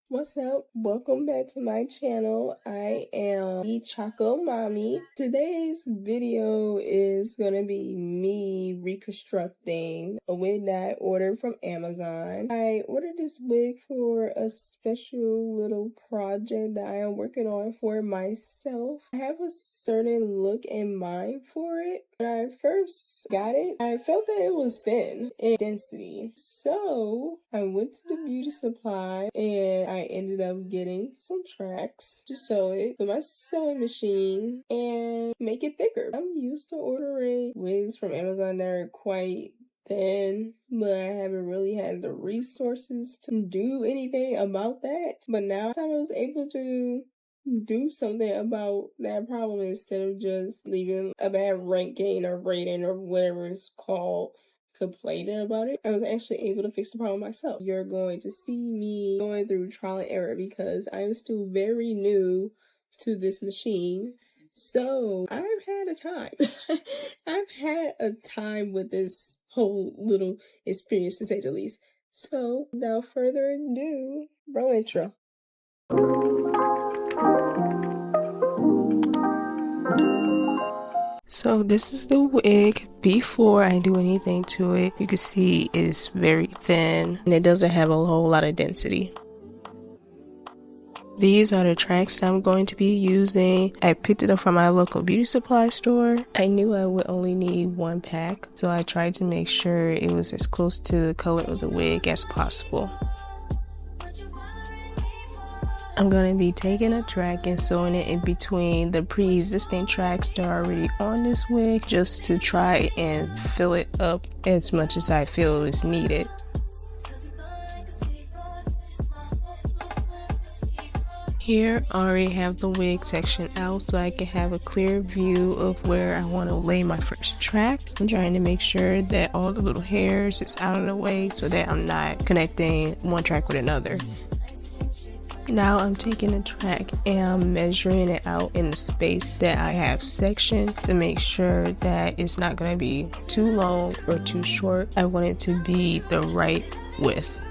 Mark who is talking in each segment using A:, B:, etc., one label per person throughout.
A: What's up? Welcome back to my channel. I am the Choco Mommy. Today's video is gonna be me reconstructing a wig that I ordered from Amazon. I ordered this wig for a special little project that I am working on for myself. I have a certain look in mind for it. When I first got it, I felt that it was thin in density. So I went to the beauty supply and I ended up getting some tracks to sew it with my sewing machine and make it thicker. I'm used to ordering wigs from Amazon that are quite thin, but I haven't really had the resources to do anything about that. But now I was able to do something about that problem instead of just leaving a bad ranking or rating or whatever it's called, complaining about it. I was actually able to fix the problem myself. You're going to see me going through trial and error because I'm still very new to this machine. So I've had a time. I've had a time with this whole little experience, to say the least. So without further ado, bro intro. So this is the wig before I do anything to it. You can see it's very thin and it doesn't have a whole lot of density. These are the tracks I'm going to be using. I picked it up from my local beauty supply store. I knew I would only need one pack, so I tried to make sure it was as close to the color of the wig as possible. I'm going to be taking a track and sewing it in between the pre-existing tracks that are already on this wig just to try and fill it up as much as I feel is needed. Here I already have the wig section out so I can have a clear view of where I want to lay my first track. I'm trying to make sure that all the little hairs is out of the way so that I'm not connecting one track with another. Now I'm taking a track and I'm measuring it out in the space that I have sectioned to make sure that it's not going to be too long or too short. I want it to be the right width.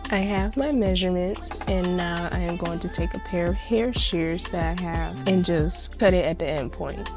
A: I have my measurements and now I am going to take a pair of hair shears that I have and just cut it at the end point.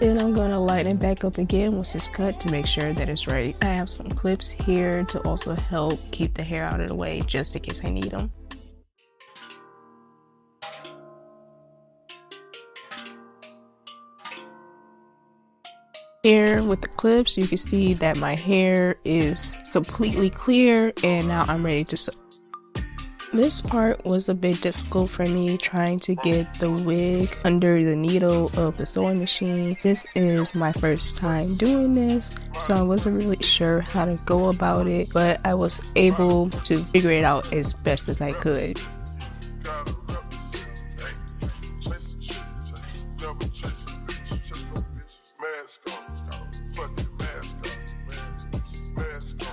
A: Then I'm going to lighten it back up again once it's cut to make sure that it's right. I have some clips here to also help keep the hair out of the way just in case I need them. Here with the clips, you can see that my hair is completely clear and now I'm ready to sew. This part was a bit difficult for me, trying to get the wig under the needle of the sewing machine. This is my first time doing this, so I wasn't really sure how to go about it, but I was able to figure it out as best as I could.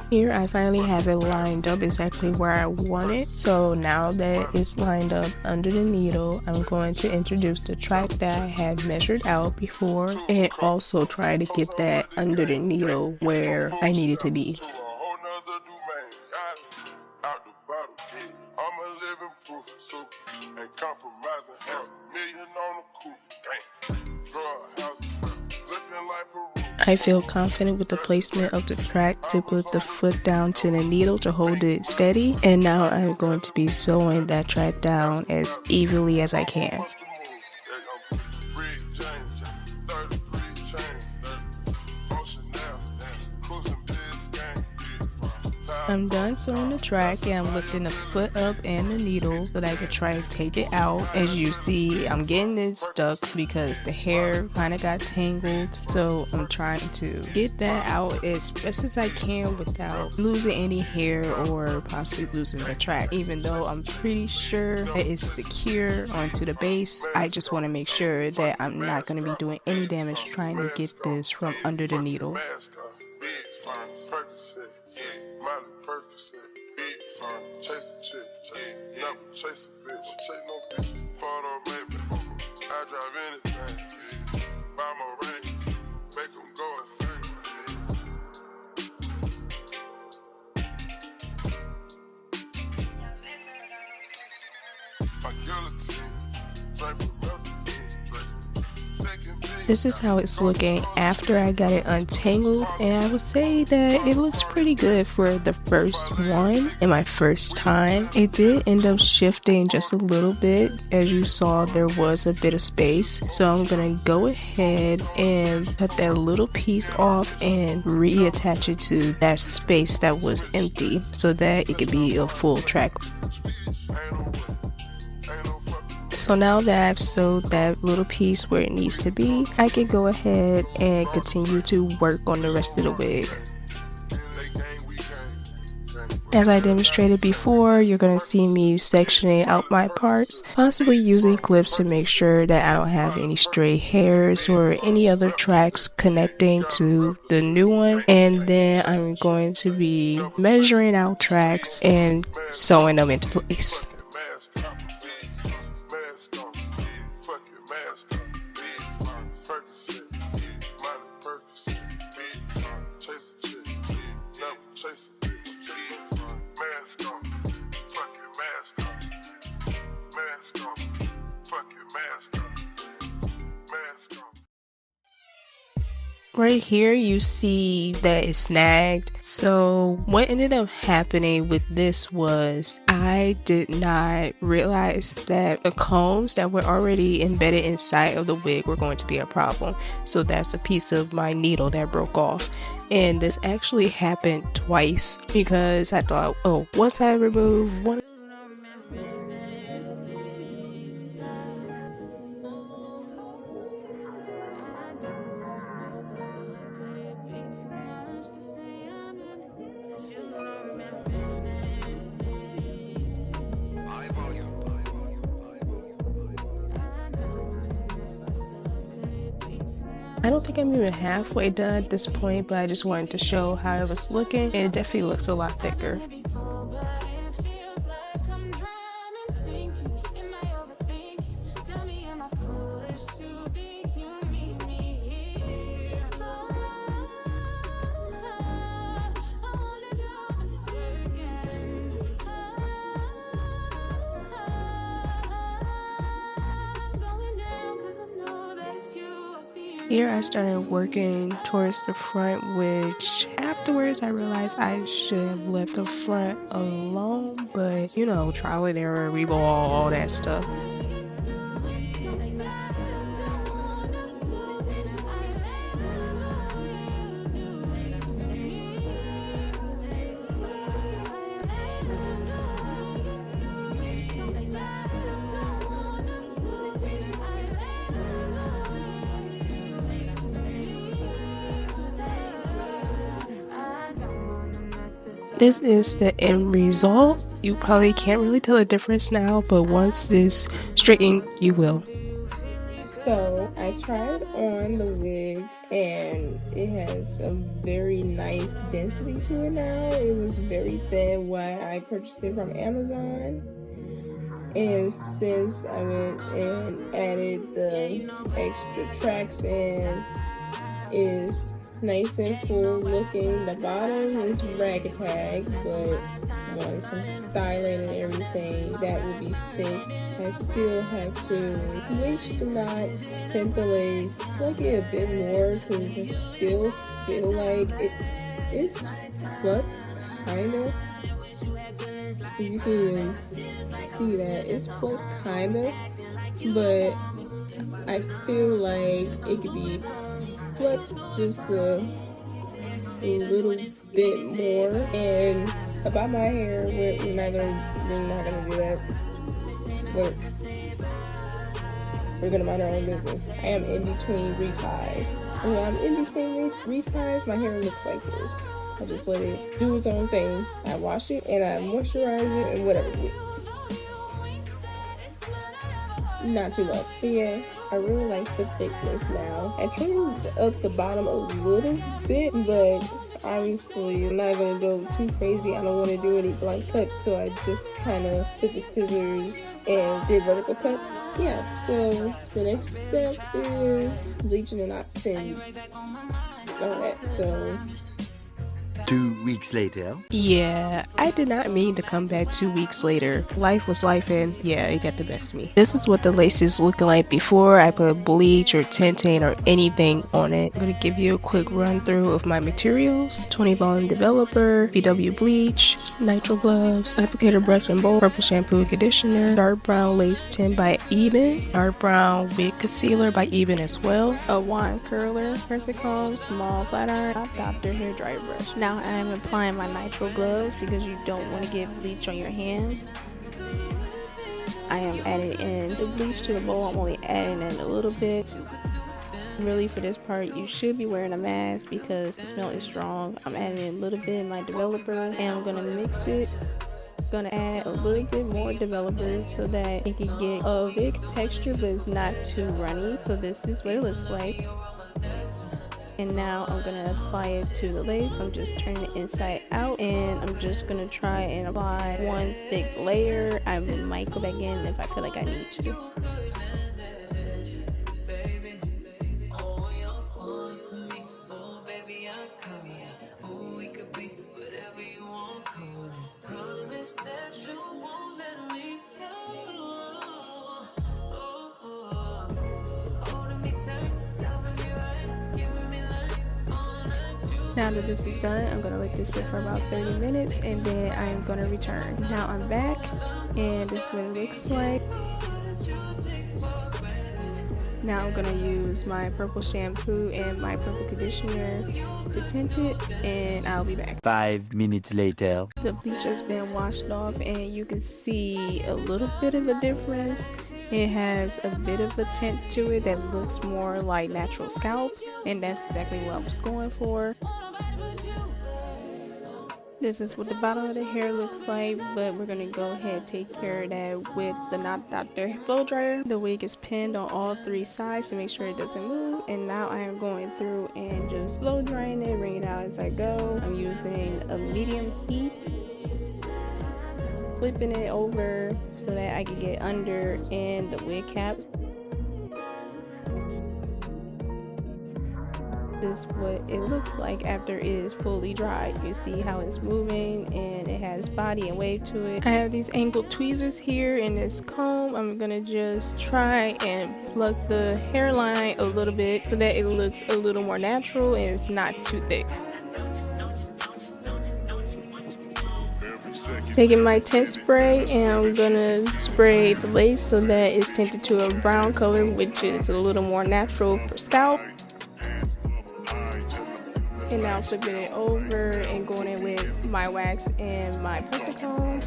A: Here I finally have it lined up exactly where I want it. So now that it's lined up under the needle, I'm going to introduce the track that I had measured out before and also try to get that under the needle where I need it to be. I feel confident with the placement of the track to put the foot down to the needle to hold it steady, and now I'm going to be sewing that track down as evenly as I can. I'm done sewing the track and I'm lifting the foot up and the needle so that I could try to take it out. As you see, I'm getting it stuck because the hair kind of got tangled, so I'm trying to get that out as best as I can without losing any hair or possibly losing the track. Even though I'm pretty sure that it's secure onto the base, I just want to make sure that I'm not going to be doing any damage trying to get this from under the needle. Chase a chick, never chase a bitch. Chase no bitch. Photo made me. I drive anything. Buy my range, make them go insane. My guillotine, drink with melody. This is how it's looking after I got it untangled, and I would say that it looks pretty good for the first one and my first time. It did end up shifting just a little bit. As you saw, there was a bit of space, so I'm gonna go ahead and cut that little piece off and reattach it to that space that was empty so that it could be a full track. So now that I've sewed that little piece where it needs to be, I can go ahead and continue to work on the rest of the wig. As I demonstrated before, you're going to see me sectioning out my parts, possibly using clips to make sure that I don't have any stray hairs or any other tracks connecting to the new one. And then I'm going to be measuring out tracks and sewing them into place. Right here you see that it's snagged. So what ended up happening with this was I did not realize that the combs that were already embedded inside of the wig were going to be a problem. So that's a piece of my needle that broke off. And this actually happened twice because I thought, oh, once I remove one, I don't think I'm even halfway done at this point, but I just wanted to show how it was looking, and it definitely looks a lot thicker. Here I started working towards the front, which afterwards I realized I should have left the front alone, but you know, trial and error, reball, all that stuff. This is the end result. You probably can't really tell the difference now, but once it's straightened, you will. So I tried on the wig and it has a very nice density to it now. It was very thin when I purchased it from Amazon. And since I went and added the extra tracks in, is nice and full looking. The bottom is ragtag, but wanting some styling and everything that will be fixed. I still have to waste the knots, tint the lace, like it a bit more because I still feel like it is plucked, kinda. You can even see that it's plucked, kinda, but I feel like it could be plucked just a little bit more, and about my hair, we're not gonna do that. We're gonna mind our own business. I am in between reties. And when I'm in between reties, my hair looks like this. I just let it do its own thing. I wash it and I moisturize it and whatever. Not too much. But yeah, I really like the thickness now. I trimmed up the bottom a little bit, but obviously I'm not gonna go too crazy. I don't want to do any blunt cuts, so I just kind of took the scissors and did vertical cuts. Yeah, so the next step is bleaching and not send all that. So
B: 2 weeks later.
C: Yeah, I did not mean to come back 2 weeks later. Life was life and yeah, it got the best of me. This is what the lace is looking like before I put bleach or tinting or anything on it. I'm going to give you a quick run through of my materials. 20 volume developer, BW bleach, nitro gloves, applicator brush and bowl, purple shampoo and conditioner, dark brown lace tint by Even, dark brown wig concealer by Even as well, a wand curler, pressing comb, small flat iron, Dr. hair dryer brush. Now I am applying my nitro gloves because you don't want to get bleach on your hands. I am adding in the bleach to the bowl. I'm only adding in a little bit. Really, for this part, you should be wearing a mask because the smell is strong. I'm adding in a little bit in my developer and I'm going to mix it. Gonna add a little bit more developer so that it can get a big texture but it's not too runny. So this is what it looks like. And now I'm gonna apply it to the lace. I'm just turning it inside out and I'm just gonna try and apply one thick layer. I might go back in if I feel like I need to. Now that this is done, I'm going to let this sit for about 30 minutes and then I'm going to return. Now I'm back and this is what it looks like. Now I'm going to use my purple shampoo and my purple conditioner to tint it and I'll be back.
B: 5 minutes later.
C: The bleach has been washed off and you can see a little bit of a difference. It has a bit of a tint to it that looks more like natural scalp and that's exactly what I was going for. This is what the bottom of the hair looks like, but we're going to go ahead and take care of that with the Not Dr. blow dryer. The wig is pinned on all 3 sides to make sure it doesn't move, and now I am going through and just blow drying it, wring it out as I go. I'm using a medium heat, flipping it over so that I can get under in the wig caps. This is what it looks like after it is fully dried. You see how it's moving and it has body and wave to it. I have these angled tweezers here in this comb. I'm gonna just try and pluck the hairline a little bit so that it looks a little more natural and it's not too thick. Taking my tint spray and I'm gonna spray the lace so that it's tinted to a brown color, which is a little more natural for scalp. And now flipping it over and going in with my wax and my pressing comb.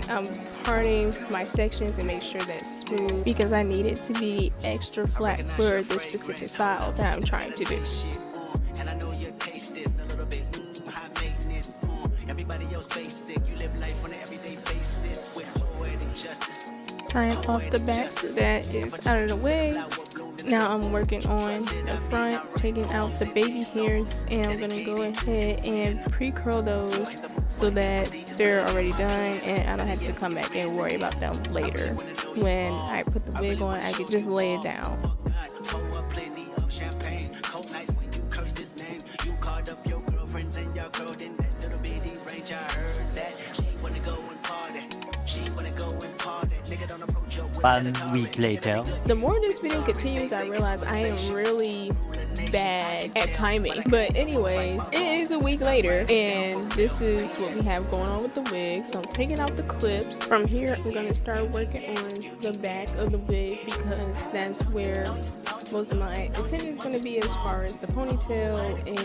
C: I'm parting my sections and make sure that it's smooth because I need it to be extra flat for this specific style that I'm trying to do. Tying off the back so that it's out of the way. Now I'm working on the front, taking out the baby hairs, and I'm gonna go ahead and pre-curl those so that they're already done and I don't have to come back and worry about them later. When I put the wig on, I can just lay it down.
B: One week later.
C: The more this video continues, I realize I am really bad at timing. But anyways, it is a week later and this is what we have going on with the wig. So I'm taking out the clips. From here, I'm going to start working on the back of the wig because that's where most of my attention is going to be as far as the ponytail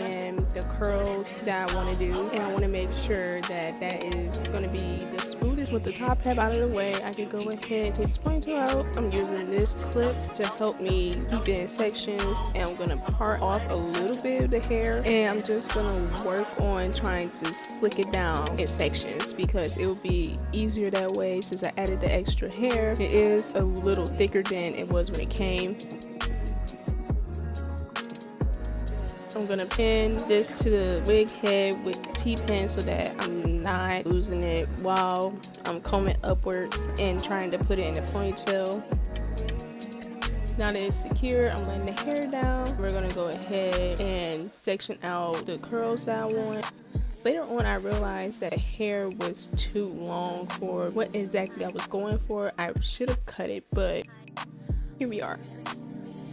C: and the curls that I want to do, and I want to make sure that that is going to be the smoothest. With the top half out of the way, I can go ahead and take this ponytail out. I'm using this clip to help me keep it in sections, and I'm going to part off a little bit of the hair, and I'm just going to work on trying to slick it down in sections because it will be easier that way. Since I added the extra hair, it is a little thicker than it was when it came. I'm gonna pin this to the wig head with the T-pin so that I'm not losing it while I'm combing upwards and trying to put it in the ponytail. Now that it's secure, I'm letting the hair down. We're gonna go ahead and section out the curls that I want. Later on, I realized that hair was too long for what exactly I was going for. I should have cut it, but here we are.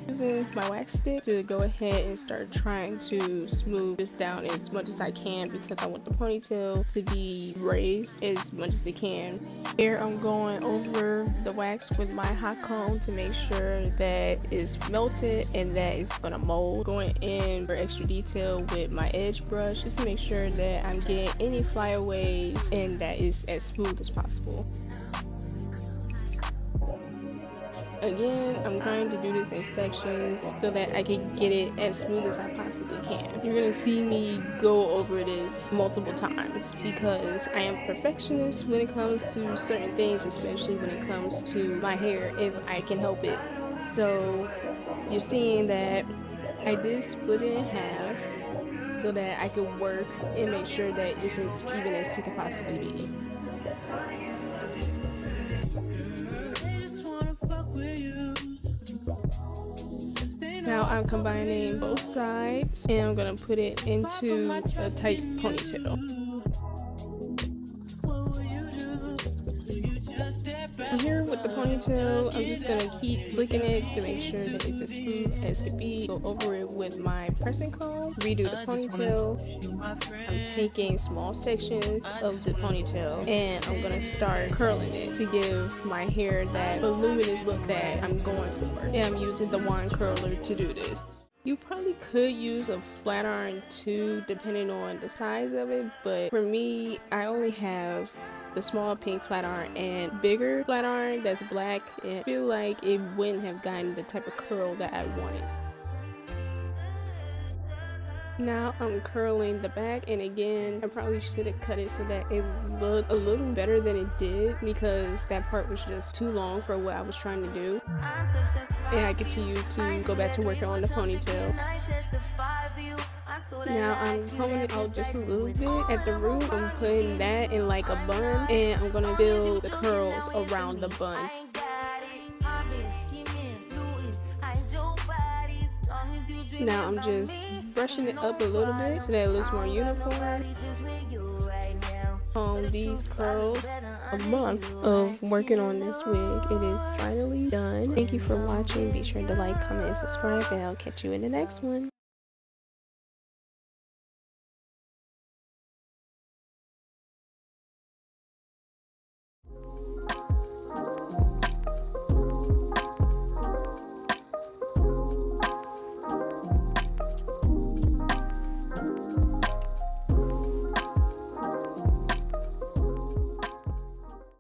C: Using my wax stick to go ahead and start trying to smooth this down as much as I can because I want the ponytail to be raised as much as it can. Here I'm going over the wax with my hot comb to make sure that it's melted and that it's gonna mold. Going in for extra detail with my edge brush just to make sure that I'm getting any flyaways and that it's as smooth as possible. Again, I'm trying to do this in sections so that I can get it as smooth as I possibly can. You're gonna see me go over this multiple times because I am a perfectionist when it comes to certain things, especially when it comes to my hair if I can help it. So you're seeing that I did split it in half so that I could work and make sure that it's as even as it could possibly be. Now I'm combining both sides and I'm gonna put it into a tight ponytail. Here with the ponytail, I'm just gonna keep slicking it to make sure that it's as smooth as it be. Go over it with my pressing comb, redo the ponytail. I'm taking small sections of the ponytail and I'm gonna start curling it to give my hair that voluminous look that I'm going for. And I'm using the wand curler to do this. You probably could use a flat iron too, depending on the size of it, but for me, I only have the small pink flat iron and bigger flat iron that's black, and I feel like it wouldn't have gotten the type of curl that I wanted. Now I'm curling the back, and again, I probably should have cut it so that it looked a little better than it did because that part was just too long for what I was trying to do. And I continue to go back to working on the ponytail. Now I'm combing it out just a little bit at the root. I'm putting that in like a bun, and I'm gonna build the curls around the bun. Now I'm just brushing it up a little bit so that it looks more uniform. On these curls, a month of working on this wig, it is finally done. Thank you for watching. Be sure to like, comment, and subscribe, and I'll catch you in the next one.